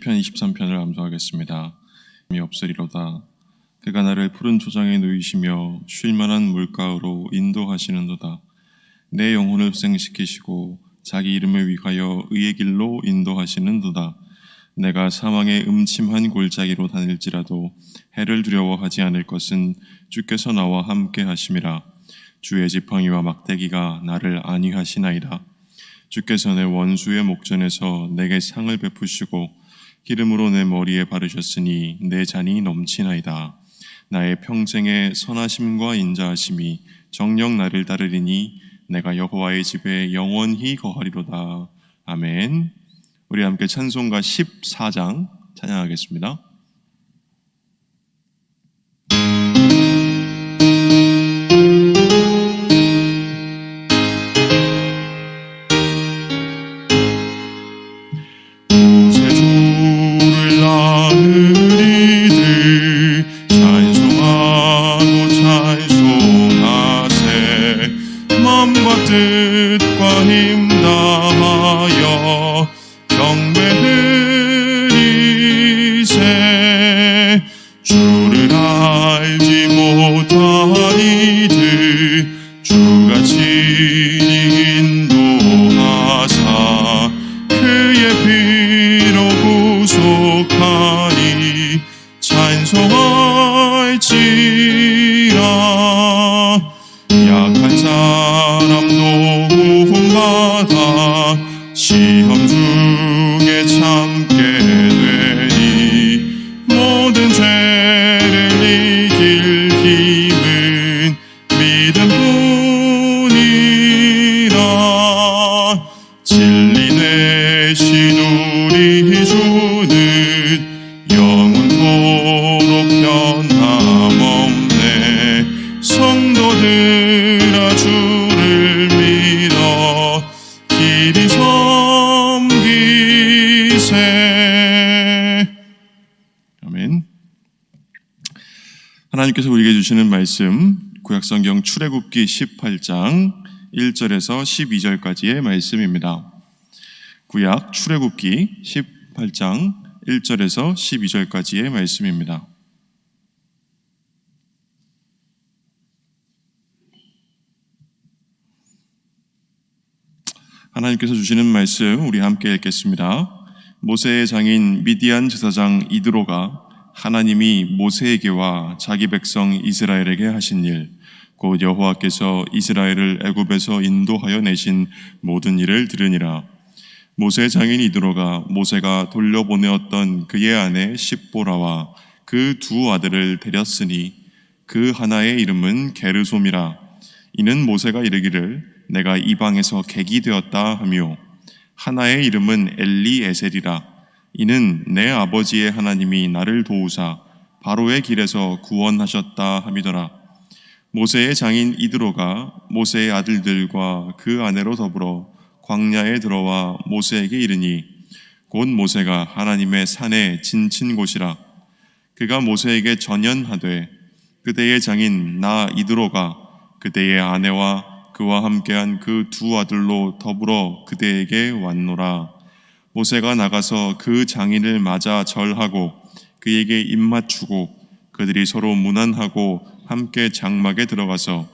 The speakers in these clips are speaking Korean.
시편 23편을 암송하겠습니다. 힘이 없으리로다. 그가 나를 푸른 초장에 누이시며 쉴만한 물가로 인도하시는도다. 내 영혼을 생시키시고 자기 이름을 위하여 의의 길로 인도하시는도다. 내가 사망의 음침한 골짜기로 다닐지라도 해를 두려워하지 않을 것은 주께서 나와 함께 하심이라. 주의 지팡이와 막대기가 나를 안위하시나이다. 주께서 내 원수의 목전에서 내게 상을 베푸시고 기름으로 내 머리에 바르셨으니 내 잔이 넘치나이다. 나의 평생의 선하심과 인자하심이 정녕 나를 따르리니 내가 여호와의 집에 영원히 거하리로다. 아멘. 우리 함께 찬송가 14장 찬양하겠습니다. 뜻과 힘 다하여 경배드리세. 주를 알지 못하리들 주가 친히 인도하사 그의 피로 구속하니 찬송할지라. 약한 사람도 구원받아 시험 중에 참게 되니 모든 죄를 이길 힘은 믿음뿐이라. 진리 되신 우리 주는 영원토록 변함없네. 성도들아 주를 믿어 길이 섬기세. 아멘. 하나님께서 우리에게 주시는 말씀 구약성경 출애굽기 18장 1절에서 12절까지의 말씀입니다. 구약 출애굽기 18장 1절에서 12절까지의 말씀입니다. 하나님께서 주시는 말씀 우리 함께 읽겠습니다. 모세의 장인 미디안 제사장 이드로가 하나님이 모세에게와 자기 백성 이스라엘에게 하신 일, 곧 여호와께서 이스라엘을 애굽에서 인도하여 내신 모든 일을 들으니라. 모세의 장인 이드로가 모세가 돌려보내었던 그의 아내 십보라와 그 두 아들을 데렸으니 그 하나의 이름은 게르솜이라. 이는 모세가 이르기를 내가 이방에서 객이 되었다 하며, 하나의 이름은 엘리에셀이라. 이는 내 아버지의 하나님이 나를 도우사 바로의 길에서 구원하셨다 함이더라. 모세의 장인 이드로가 모세의 아들들과 그 아내로 더불어 광야에 들어와 모세에게 이르니 곧 모세가 하나님의 산에 진친 곳이라. 그가 모세에게 전연하되 그대의 장인 나 이드로가 그대의 아내와 그와 함께한 그 두 아들로 더불어 그대에게 왔노라. 모세가 나가서 그 장인을 맞아 절하고 그에게 입맞추고 그들이 서로 문안하고 함께 장막에 들어가서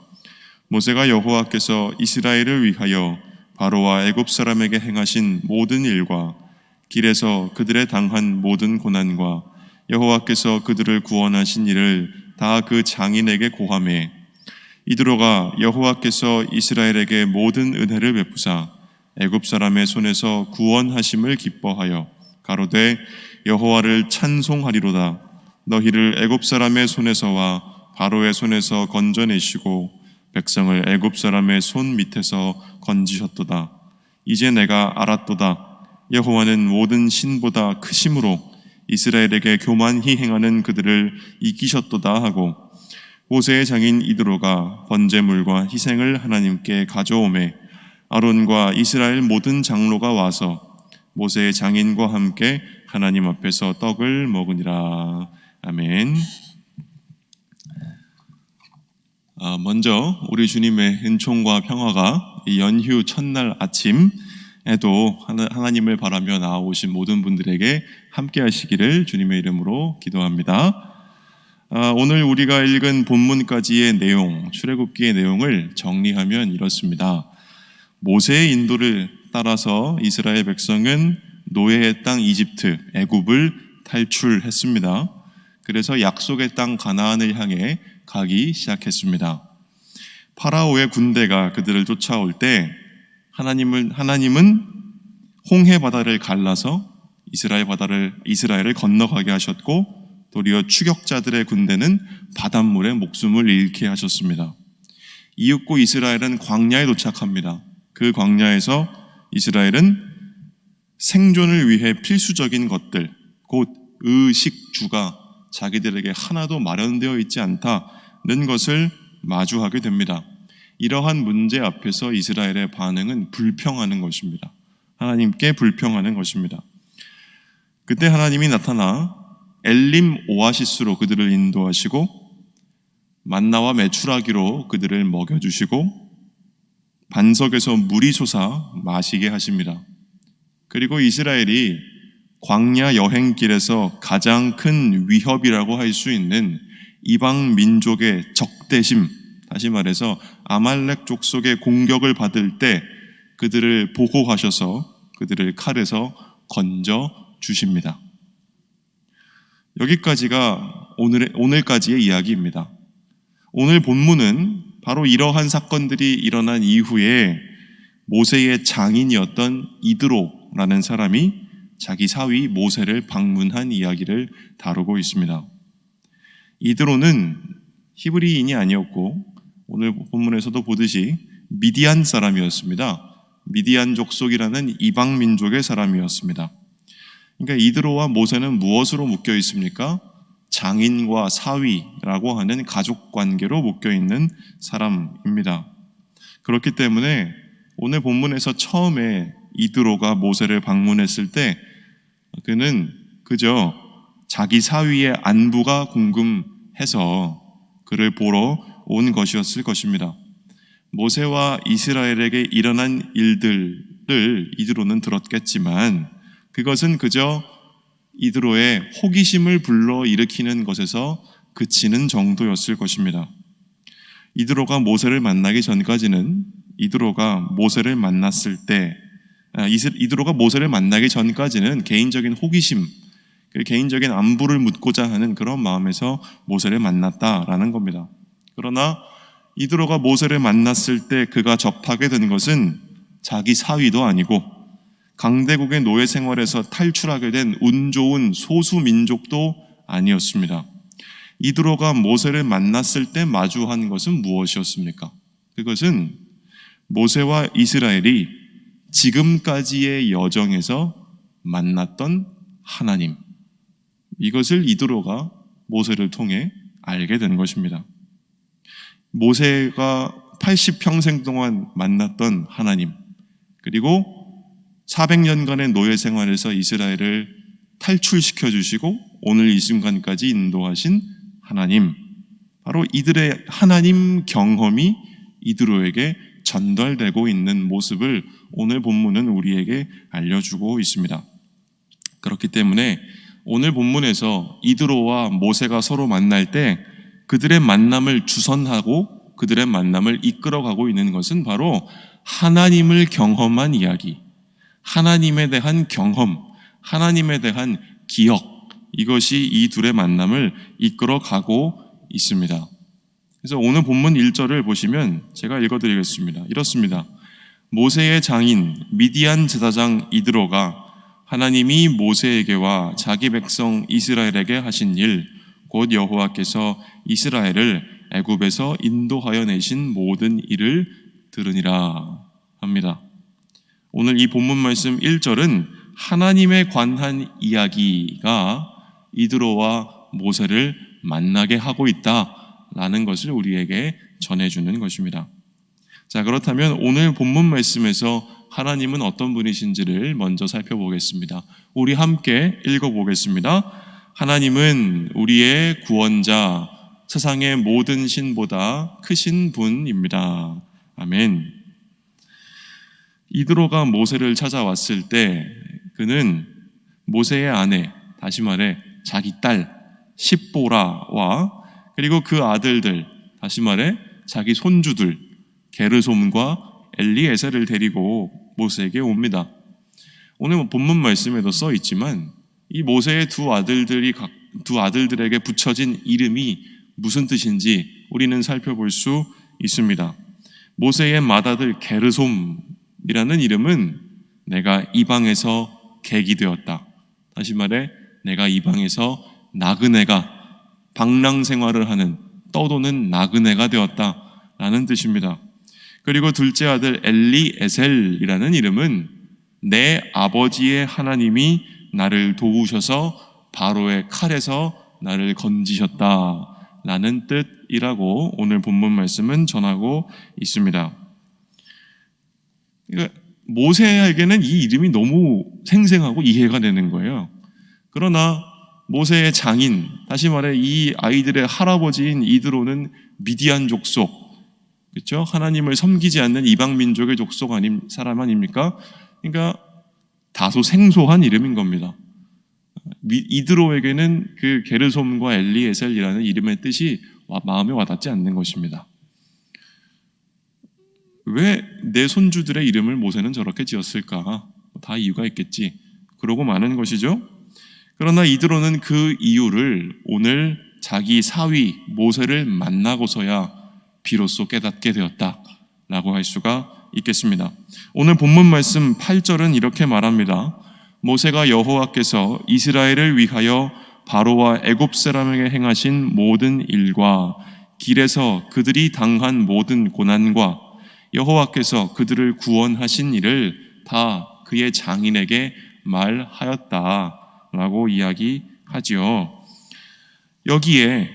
모세가 여호와께서 이스라엘을 위하여 바로와 애굽 사람에게 행하신 모든 일과 길에서 그들의 당한 모든 고난과 여호와께서 그들을 구원하신 일을 다 그 장인에게 고하매, 이드로가 여호와께서 이스라엘에게 모든 은혜를 베푸사 애굽 사람의 손에서 구원하심을 기뻐하여 가로되 여호와를 찬송하리로다. 너희를 애굽 사람의 손에서와 바로의 손에서 건져내시고 백성을 애굽 사람의 손 밑에서 건지셨도다. 이제 내가 알았도다. 여호와는 모든 신보다 크심으로 이스라엘에게 교만히 행하는 그들을 이기셨도다 하고, 모세의 장인 이드로가 번제물과 희생을 하나님께 가져오매 아론과 이스라엘 모든 장로가 와서 모세의 장인과 함께 하나님 앞에서 떡을 먹으니라. 아멘. 먼저 우리 주님의 은총과 평화가 이 연휴 첫날 아침 하나님을 바라며 나아오신 모든 분들에게 함께 하시기를 주님의 이름으로 기도합니다. 오늘 우리가 읽은 본문까지의 내용, 출애굽기의 내용을 정리하면 이렇습니다. 모세의 인도를 따라서 이스라엘 백성은 노예의 땅 이집트, 애굽을 탈출했습니다. 그래서 약속의 땅 가나안을 향해 가기 시작했습니다. 파라오의 군대가 그들을 쫓아올 때 하나님은 홍해 바다를 갈라서 이스라엘을 건너가게 하셨고, 도리어 추격자들의 군대는 바닷물에 목숨을 잃게 하셨습니다. 이윽고 이스라엘은 광야에 도착합니다. 그 광야에서 이스라엘은 생존을 위해 필수적인 것들, 곧 의식주가 자기들에게 하나도 마련되어 있지 않다는 것을 마주하게 됩니다. 이러한 문제 앞에서 이스라엘의 반응은 불평하는 것입니다. 하나님께 불평하는 것입니다. 그때 하나님이 나타나 엘림 오아시스로 그들을 인도하시고 만나와 메추라기로 그들을 먹여주시고 반석에서 물이 솟아 마시게 하십니다. 그리고 이스라엘이 광야 여행길에서 가장 큰 위협이라고 할 수 있는 이방 민족의 적대심, 다시 말해서 아말렉 족속의 공격을 받을 때 그들을 보호하셔서 그들을 칼에서 건져 주십니다. 여기까지가 오늘까지의 이야기입니다. 오늘 본문은 바로 이러한 사건들이 일어난 이후에 모세의 장인이었던 이드로라는 사람이 자기 사위 모세를 방문한 이야기를 다루고 있습니다. 이드로는 히브리인이 아니었고 오늘 본문에서도 보듯이 미디안 사람이었습니다. 미디안 족속이라는 이방 민족의 사람이었습니다. 그러니까 이드로와 모세는 무엇으로 묶여 있습니까? 장인과 사위라고 하는 가족 관계로 묶여 있는 사람입니다. 그렇기 때문에 오늘 본문에서 처음에 이드로가 모세를 방문했을 때 그는 그저 자기 사위의 안부가 궁금해서 그를 보러 온 것이었을 것입니다. 모세와 이스라엘에게 일어난 일들을 이드로는 들었겠지만 그것은 그저 이드로의 호기심을 불러일으키는 것에서 그치는 정도였을 것입니다. 이드로가 모세를 만나기 전까지는 이드로가 모세를 만나기 전까지는 개인적인 호기심, 개인적인 안부를 묻고자 하는 그런 마음에서 모세를 만났다라는 겁니다. 그러나 이드로가 모세를 만났을 때 그가 접하게 된 것은 자기 사위도 아니고 강대국의 노예 생활에서 탈출하게 된 운 좋은 소수 민족도 아니었습니다. 이드로가 모세를 만났을 때 마주한 것은 무엇이었습니까? 그것은 모세와 이스라엘이 지금까지의 여정에서 만났던 하나님, 이것을 이드로가 모세를 통해 알게 된 것입니다. 모세가 80평생 동안 만났던 하나님, 그리고 400년간의 노예 생활에서 이스라엘을 탈출시켜 주시고 오늘 이 순간까지 인도하신 하나님, 바로 이들의 하나님 경험이 이드로에게 전달되고 있는 모습을 오늘 본문은 우리에게 알려주고 있습니다. 그렇기 때문에 오늘 본문에서 이드로와 모세가 서로 만날 때 그들의 만남을 주선하고 그들의 만남을 이끌어가고 있는 것은 바로 하나님을 경험한 이야기, 하나님에 대한 경험, 하나님에 대한 기억, 이것이 이 둘의 만남을 이끌어가고 있습니다. 그래서 오늘 본문 1절을 보시면 제가 읽어드리겠습니다. 이렇습니다. 모세의 장인 미디안 제사장 이드로가 하나님이 모세에게와 자기 백성 이스라엘에게 하신 일, 곧 여호와께서 이스라엘을 애굽에서 인도하여 내신 모든 일을 들으니라 합니다. 오늘 이 본문 말씀 1절은 하나님에 관한 이야기가 이드로와 모세를 만나게 하고 있다라는 것을 우리에게 전해주는 것입니다. 자, 그렇다면 오늘 본문 말씀에서 하나님은 어떤 분이신지를 먼저 살펴보겠습니다. 우리 함께 읽어보겠습니다. 하나님은 우리의 구원자, 세상의 모든 신보다 크신 분입니다. 아멘. 이드로가 모세를 찾아왔을 때 그는 모세의 아내, 다시 말해 자기 딸 십보라와 그리고 그 아들들, 다시 말해 자기 손주들 게르솜과 엘리에셀을 데리고 모세에게 옵니다. 오늘 본문 말씀에도 써 있지만 이 모세의 두 아들들에게 붙여진 이름이 무슨 뜻인지 우리는 살펴볼 수 있습니다. 모세의 맏아들 게르솜이라는 이름은 내가 이방에서 객이 되었다. 다시 말해 내가 이방에서 나그네가 방랑 생활을 하는 떠도는 나그네가 되었다 라는 뜻입니다. 그리고 둘째 아들 엘리에셀이라는 이름은 내 아버지의 하나님이 나를 도우셔서 바로의 칼에서 나를 건지셨다 라는 뜻이라고 오늘 본문 말씀은 전하고 있습니다. 그러니까 모세에게는 이 이름이 너무 생생하고 이해가 되는 거예요. 그러나 모세의 장인, 다시 말해 이 아이들의 할아버지인 이드로는 미디안 족속, 그렇죠? 하나님을 섬기지 않는 이방 민족의 족속 사람 아닙니까? 그러니까 다소 생소한 이름인 겁니다. 이드로에게는 그 게르솜과 엘리에셀이라는 이름의 뜻이 마음에 와닿지 않는 것입니다. 왜 내 손주들의 이름을 모세는 저렇게 지었을까? 다 이유가 있겠지. 그러고 마는 것이죠. 그러나 이드로는 그 이유를 오늘 자기 사위 모세를 만나고서야 비로소 깨닫게 되었다라고 할 수가 있겠습니다. 오늘 본문 말씀 8절은 이렇게 말합니다. 모세가 여호와께서 이스라엘을 위하여 바로와 애굽 사람에게 행하신 모든 일과 길에서 그들이 당한 모든 고난과 여호와께서 그들을 구원하신 일을 다 그의 장인에게 말하였다라고 이야기하지요. 여기에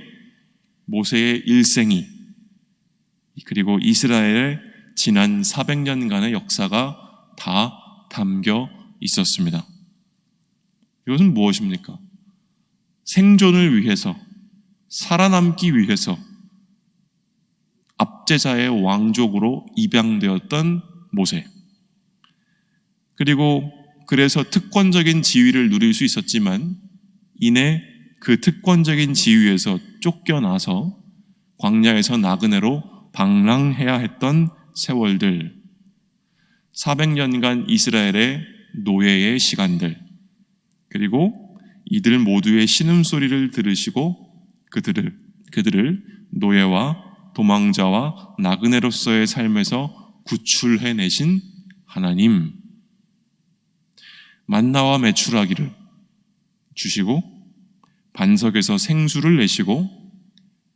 모세의 일생이 그리고 이스라엘의 지난 400년간의 역사가 다 담겨 있었습니다. 이것은 무엇입니까? 생존을 위해서, 살아남기 위해서 압제자의 왕족으로 입양되었던 모세. 그리고 그래서 특권적인 지위를 누릴 수 있었지만 이내 그 특권적인 지위에서 쫓겨나서 광야에서 나그네로 방랑해야 했던 세월들, 400년간 이스라엘의 노예의 시간들, 그리고 이들 모두의 신음소리를 들으시고 그들을 노예와 도망자와 나그네로서의 삶에서 구출해내신 하나님, 만나와 메추라기를 주시고 반석에서 생수를 내시고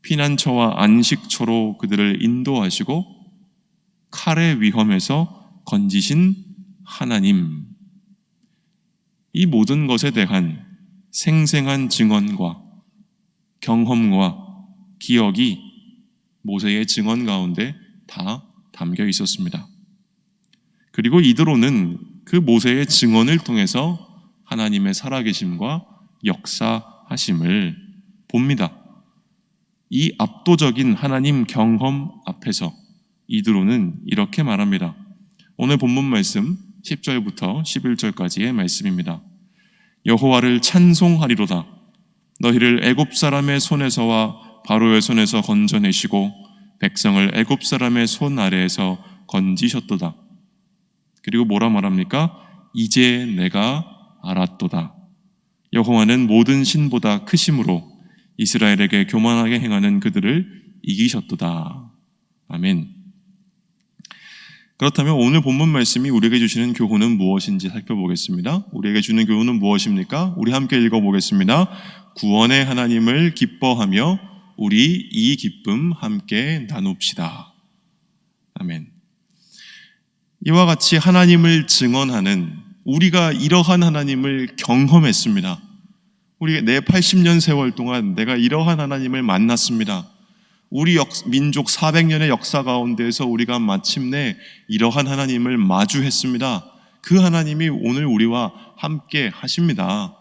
피난처와 안식처로 그들을 인도하시고 칼의 위험에서 건지신 하나님, 이 모든 것에 대한 생생한 증언과 경험과 기억이 모세의 증언 가운데 다 담겨 있었습니다. 그리고 이드로는 그 모세의 증언을 통해서 하나님의 살아계심과 역사하심을 봅니다. 이 압도적인 하나님 경험 앞에서 이드로는 이렇게 말합니다. 오늘 본문 말씀 10절부터 11절까지의 말씀입니다. 여호와를 찬송하리로다. 너희를 애굽 사람의 손에서와 바로의 손에서 건져내시고 백성을 애굽 사람의 손 아래에서 건지셨도다. 그리고 뭐라 말합니까? 이제 내가 알았도다. 여호와는 모든 신보다 크심으로 이스라엘에게 교만하게 행하는 그들을 이기셨도다. 아멘. 그렇다면 오늘 본문 말씀이 우리에게 주시는 교훈은 무엇인지 살펴보겠습니다. 우리에게 주는 교훈은 무엇입니까? 우리 함께 읽어보겠습니다. 구원의 하나님을 기뻐하며 우리 이 기쁨 함께 나눕시다. 아멘. 이와 같이 하나님을 증언하는, 우리가 이러한 하나님을 경험했습니다. 내 80년 세월 동안 내가 이러한 하나님을 만났습니다. 우리 민족 400년의 역사 가운데에서 우리가 마침내 이러한 하나님을 마주했습니다. 그 하나님이 오늘 우리와 함께 하십니다.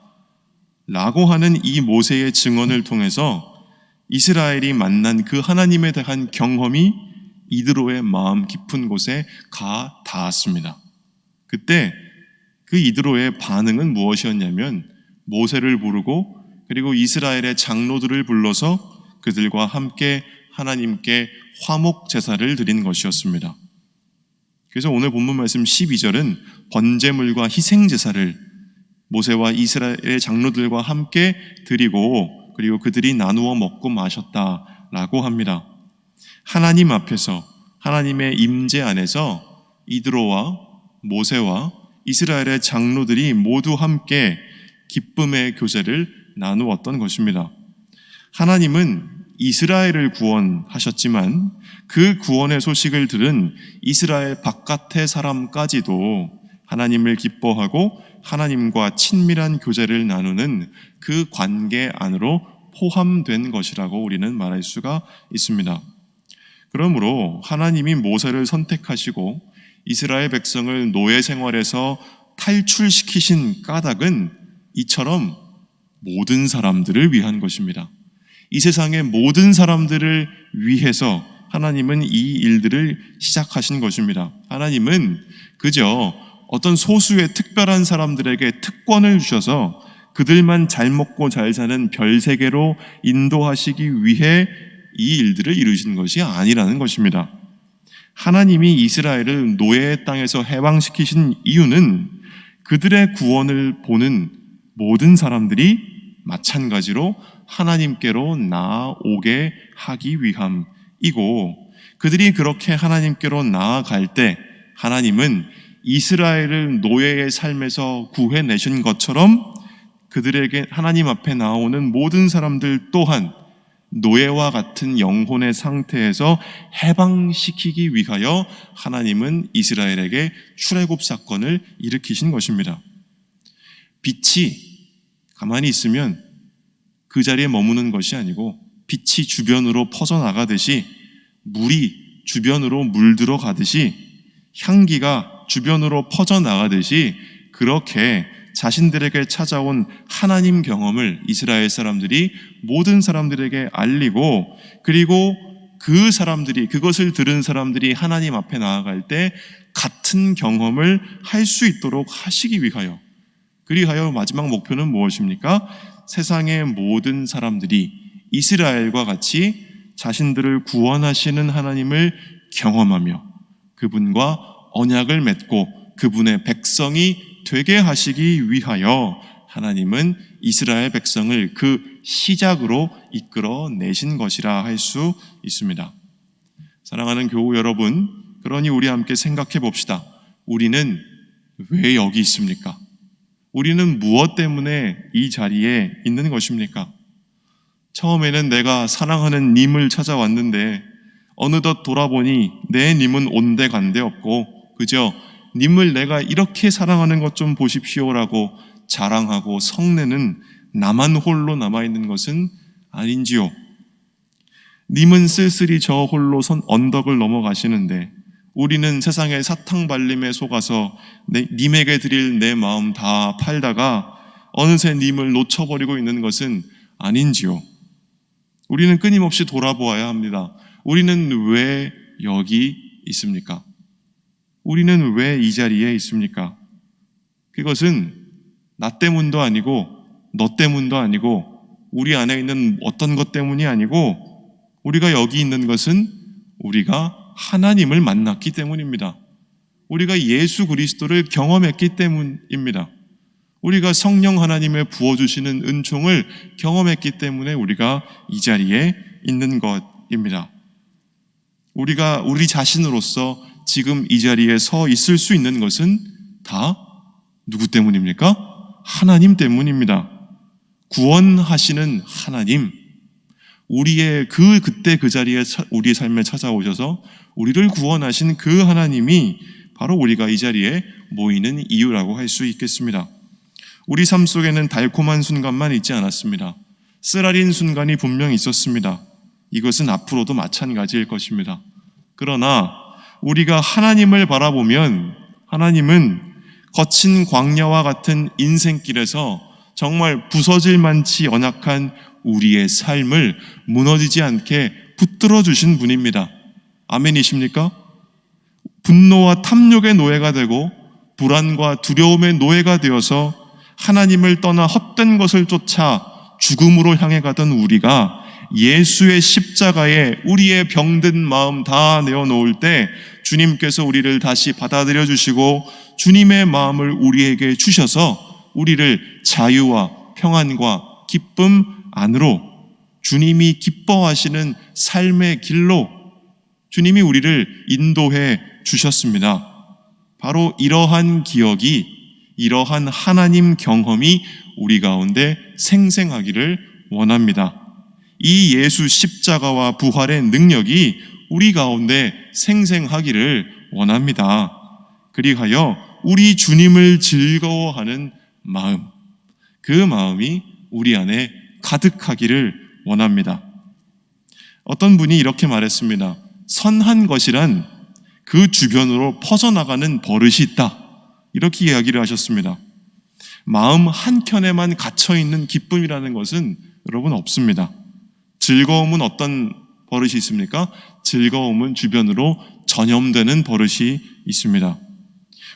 라고 하는 이 모세의 증언을 통해서 이스라엘이 만난 그 하나님에 대한 경험이 이드로의 마음 깊은 곳에 가 닿았습니다. 그때 그 이드로의 반응은 무엇이었냐면 모세를 부르고 그리고 이스라엘의 장로들을 불러서 그들과 함께 하나님께 화목 제사를 드린 것이었습니다. 그래서 오늘 본문 말씀 12절은 번제물과 희생 제사를 모세와 이스라엘의 장로들과 함께 드리고 그리고 그들이 나누어 먹고 마셨다라고 합니다. 하나님 앞에서 하나님의 임재 안에서 이드로와 모세와 이스라엘의 장로들이 모두 함께 기쁨의 교제를 나누었던 것입니다. 하나님은 이스라엘을 구원하셨지만 그 구원의 소식을 들은 이스라엘 바깥의 사람까지도 하나님을 기뻐하고 하나님과 친밀한 교제를 나누는 그 관계 안으로 포함된 것이라고 우리는 말할 수가 있습니다. 그러므로 하나님이 모세를 선택하시고 이스라엘 백성을 노예 생활에서 탈출시키신 까닭은 이처럼 모든 사람들을 위한 것입니다. 이 세상의 모든 사람들을 위해서 하나님은 이 일들을 시작하신 것입니다. 하나님은 그저 어떤 소수의 특별한 사람들에게 특권을 주셔서 그들만 잘 먹고 잘 사는 별세계로 인도하시기 위해 이 일들을 이루신 것이 아니라는 것입니다. 하나님이 이스라엘을 노예의 땅에서 해방시키신 이유는 그들의 구원을 보는 모든 사람들이 마찬가지로 하나님께로 나아오게 하기 위함이고, 그들이 그렇게 하나님께로 나아갈 때 하나님은 이스라엘을 노예의 삶에서 구해내신 것처럼 그들에게 하나님 앞에 나오는 모든 사람들 또한 노예와 같은 영혼의 상태에서 해방시키기 위하여 하나님은 이스라엘에게 출애굽 사건을 일으키신 것입니다. 빛이 가만히 있으면 그 자리에 머무는 것이 아니고 빛이 주변으로 퍼져나가듯이, 물이 주변으로 물들어 가듯이, 향기가 주변으로 퍼져나가듯이, 그렇게 자신들에게 찾아온 하나님 경험을 이스라엘 사람들이 모든 사람들에게 알리고, 그리고 그 사람들이, 그것을 들은 사람들이 하나님 앞에 나아갈 때 같은 경험을 할 수 있도록 하시기 위하여, 그리하여 마지막 목표는 무엇입니까? 세상의 모든 사람들이 이스라엘과 같이 자신들을 구원하시는 하나님을 경험하며 그분과 언약을 맺고 그분의 백성이 되게 하시기 위하여 하나님은 이스라엘 백성을 그 시작으로 이끌어 내신 것이라 할 수 있습니다. 사랑하는 교우 여러분, 그러니 우리 함께 생각해 봅시다. 우리는 왜 여기 있습니까? 우리는 무엇 때문에 이 자리에 있는 것입니까? 처음에는 내가 사랑하는 님을 찾아왔는데 어느덧 돌아보니 내 님은 온데간데 없고 그저 님을 내가 이렇게 사랑하는 것 좀 보십시오라고 자랑하고 성내는 나만 홀로 남아있는 것은 아닌지요? 님은 쓸쓸히 저 홀로 언덕을 넘어가시는데 우리는 세상의 사탕발림에 속아서 님에게 드릴 내 마음 다 팔다가 어느새 님을 놓쳐버리고 있는 것은 아닌지요? 우리는 끊임없이 돌아보아야 합니다. 우리는 왜 여기 있습니까? 우리는 왜 이 자리에 있습니까? 그것은 나 때문도 아니고 너 때문도 아니고 우리 안에 있는 어떤 것 때문이 아니고, 우리가 여기 있는 것은 우리가 하나님을 만났기 때문입니다. 우리가 예수 그리스도를 경험했기 때문입니다. 우리가 성령 하나님의 부어주시는 은총을 경험했기 때문에 우리가 이 자리에 있는 것입니다. 우리가 우리 자신으로서 지금 이 자리에 서 있을 수 있는 것은 다 누구 때문입니까? 하나님 때문입니다. 구원하시는 하나님, 우리의 그때 그 자리에 우리의 삶에 찾아오셔서 우리를 구원하신 그 하나님이 바로 우리가 이 자리에 모이는 이유라고 할 수 있겠습니다. 우리 삶 속에는 달콤한 순간만 있지 않았습니다. 쓰라린 순간이 분명히 있었습니다. 이것은 앞으로도 마찬가지일 것입니다. 그러나 우리가 하나님을 바라보면 하나님은 거친 광야와 같은 인생길에서 정말 부서질 만치 연약한 우리의 삶을 무너지지 않게 붙들어 주신 분입니다. 아멘이십니까? 분노와 탐욕의 노예가 되고 불안과 두려움의 노예가 되어서 하나님을 떠나 헛된 것을 쫓아 죽음으로 향해 가던 우리가 예수의 십자가에 우리의 병든 마음 다 내어놓을 때 주님께서 우리를 다시 받아들여 주시고 주님의 마음을 우리에게 주셔서 우리를 자유와 평안과 기쁨 안으로 주님이 기뻐하시는 삶의 길로 주님이 우리를 인도해 주셨습니다. 바로 이러한 기억이, 이러한 하나님 경험이 우리 가운데 생생하기를 원합니다. 이 예수 십자가와 부활의 능력이 우리 가운데 생생하기를 원합니다. 그리하여 우리 주님을 즐거워하는 마음, 그 마음이 우리 안에 가득하기를 원합니다. 어떤 분이 이렇게 말했습니다. 선한 것이란 그 주변으로 퍼져나가는 버릇이 있다. 이렇게 이야기를 하셨습니다. 마음 한켠에만 갇혀있는 기쁨이라는 것은 여러분 없습니다. 즐거움은 어떤 버릇이 있습니까? 즐거움은 주변으로 전염되는 버릇이 있습니다.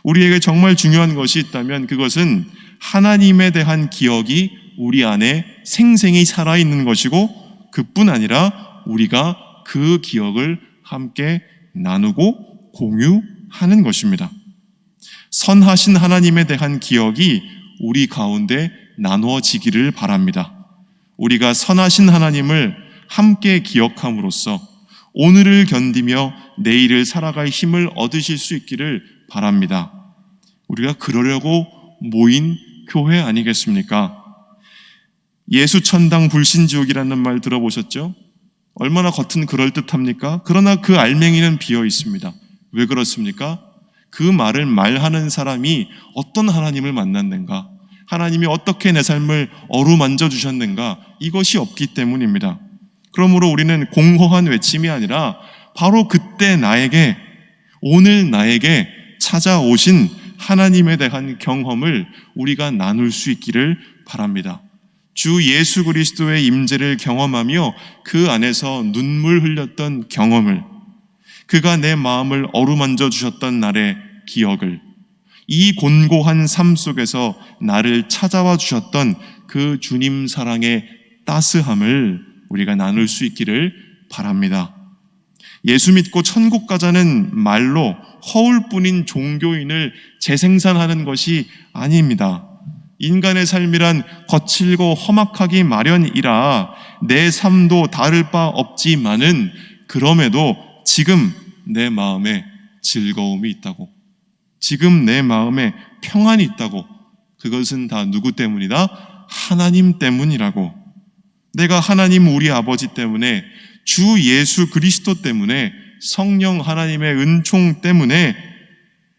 우리에게 정말 중요한 것이 있다면 그것은 하나님에 대한 기억이 우리 안에 생생히 살아있는 것이고 그뿐 아니라 우리가 그 기억을 함께 나누고 공유하는 것입니다. 선하신 하나님에 대한 기억이 우리 가운데 나누어지기를 바랍니다. 우리가 선하신 하나님을 함께 기억함으로써 오늘을 견디며 내일을 살아갈 힘을 얻으실 수 있기를 바랍니다. 우리가 그러려고 모인 교회 아니겠습니까? 예수천당 불신지옥이라는 말 들어보셨죠? 얼마나 겉은 그럴듯합니까? 그러나 그 알맹이는 비어 있습니다. 왜 그렇습니까? 그 말을 말하는 사람이 어떤 하나님을 만났는가? 하나님이 어떻게 내 삶을 어루만져 주셨는가? 이것이 없기 때문입니다. 그러므로 우리는 공허한 외침이 아니라 바로 그때 나에게, 오늘 나에게 찾아오신 하나님에 대한 경험을 우리가 나눌 수 있기를 바랍니다. 주 예수 그리스도의 임재를 경험하며 그 안에서 눈물 흘렸던 경험을, 그가 내 마음을 어루만져 주셨던 날의 기억을, 이 곤고한 삶 속에서 나를 찾아와 주셨던 그 주님 사랑의 따스함을 우리가 나눌 수 있기를 바랍니다. 예수 믿고 천국 가자는 말로 허울뿐인 종교인을 재생산하는 것이 아닙니다. 인간의 삶이란 거칠고 험악하기 마련이라 내 삶도 다를 바 없지만은 그럼에도 지금 내 마음에 즐거움이 있다고, 지금 내 마음에 평안이 있다고, 그것은 다 누구 때문이다? 하나님 때문이라고. 내가 하나님 우리 아버지 때문에, 주 예수 그리스도 때문에, 성령 하나님의 은총 때문에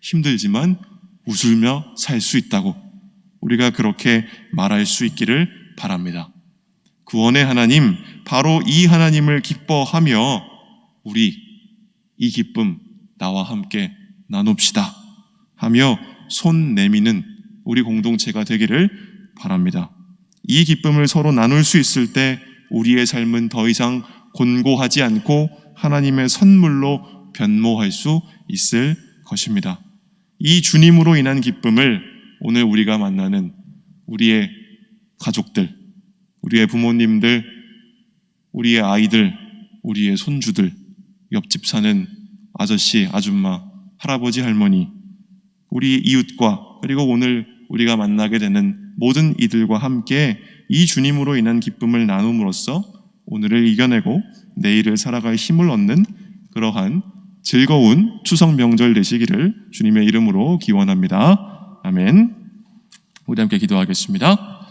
힘들지만 웃으며 살 수 있다고 우리가 그렇게 말할 수 있기를 바랍니다. 구원의 하나님, 바로 이 하나님을 기뻐하며 우리 이 기쁨 나와 함께 나눕시다 하며 손 내미는 우리 공동체가 되기를 바랍니다. 이 기쁨을 서로 나눌 수 있을 때 우리의 삶은 더 이상 곤고하지 않고 하나님의 선물로 변모할 수 있을 것입니다. 이 주님으로 인한 기쁨을 오늘 우리가 만나는 우리의 가족들, 우리의 부모님들, 우리의 아이들, 우리의 손주들, 옆집 사는 아저씨, 아줌마, 할아버지, 할머니, 우리 이웃과 그리고 오늘 우리가 만나게 되는 모든 이들과 함께 이 주님으로 인한 기쁨을 나눔으로써 오늘을 이겨내고 내일을 살아갈 힘을 얻는 그러한 즐거운 추석 명절 되시기를 주님의 이름으로 기원합니다. 아멘. 우리 함께 기도하겠습니다.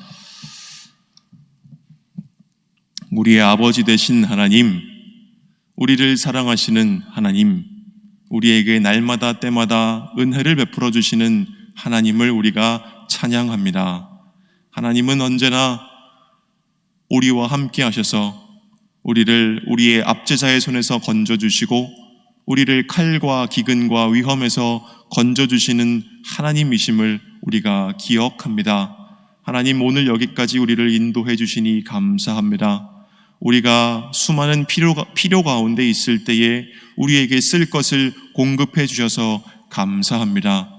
우리의 아버지 되신 하나님, 우리를 사랑하시는 하나님, 우리에게 날마다 때마다 은혜를 베풀어 주시는 하나님을 우리가 찬양합니다. 하나님은 언제나 우리와 함께 하셔서 우리를 우리의 압제자의 손에서 건져주시고 우리를 칼과 기근과 위험에서 건져주시는 하나님이심을 우리가 기억합니다. 하나님, 오늘 여기까지 우리를 인도해 주시니 감사합니다. 우리가 수많은 필요 가운데 있을 때에 우리에게 쓸 것을 공급해 주셔서 감사합니다.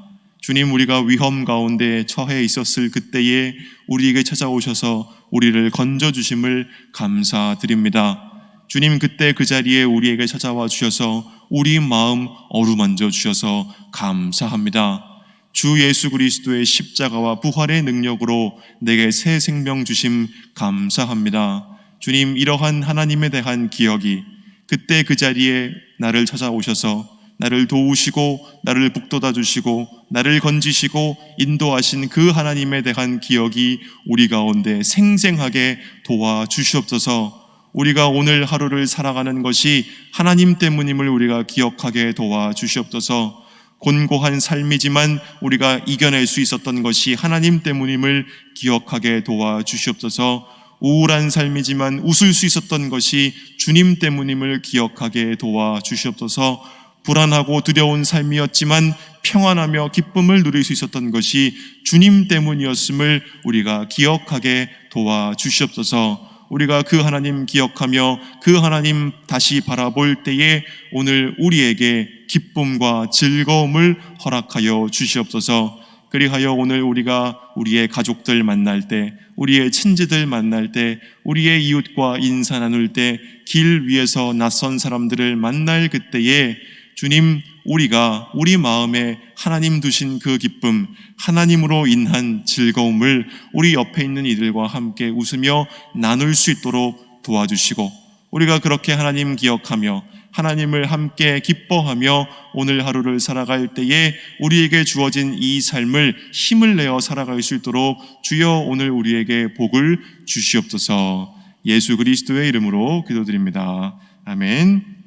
주님, 우리가 위험 가운데 처해 있었을 그때에 우리에게 찾아오셔서 우리를 건져주심을 감사드립니다. 주님, 그때 그 자리에 우리에게 찾아와 주셔서 우리 마음 어루만져 주셔서 감사합니다. 주 예수 그리스도의 십자가와 부활의 능력으로 내게 새 생명 주심 감사합니다. 주님, 이러한 하나님에 대한 기억이 그때 그 자리에 나를 찾아오셔서 나를 도우시고 나를 북돋아 주시고 나를 건지시고 인도하신 그 하나님에 대한 기억이 우리 가운데 생생하게 도와주시옵소서. 우리가 오늘 하루를 살아가는 것이 하나님 때문임을 우리가 기억하게 도와주시옵소서. 곤고한 삶이지만 우리가 이겨낼 수 있었던 것이 하나님 때문임을 기억하게 도와주시옵소서. 우울한 삶이지만 웃을 수 있었던 것이 주님 때문임을 기억하게 도와주시옵소서. 불안하고 두려운 삶이었지만 평안하며 기쁨을 누릴 수 있었던 것이 주님 때문이었음을 우리가 기억하게 도와주시옵소서. 우리가 그 하나님 기억하며 그 하나님 다시 바라볼 때에 오늘 우리에게 기쁨과 즐거움을 허락하여 주시옵소서. 그리하여 오늘 우리가 우리의 가족들 만날 때, 우리의 친지들 만날 때, 우리의 이웃과 인사 나눌 때, 길 위에서 낯선 사람들을 만날 그때에 주님, 우리가 우리 마음에 하나님 두신 그 기쁨, 하나님으로 인한 즐거움을 우리 옆에 있는 이들과 함께 웃으며 나눌 수 있도록 도와주시고, 우리가 그렇게 하나님 기억하며 하나님을 함께 기뻐하며 오늘 하루를 살아갈 때에 우리에게 주어진 이 삶을 힘을 내어 살아갈 수 있도록 주여 오늘 우리에게 복을 주시옵소서. 예수 그리스도의 이름으로 기도드립니다. 아멘.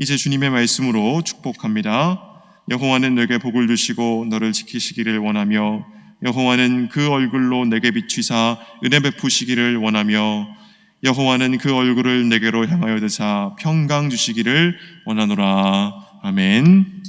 이제 주님의 말씀으로 축복합니다. 여호와는 내게 복을 주시고 너를 지키시기를 원하며 여호와는 그 얼굴로 내게 비추사 은혜 베푸시기를 원하며 여호와는 그 얼굴을 내게로 향하여 드사 평강 주시기를 원하노라. 아멘.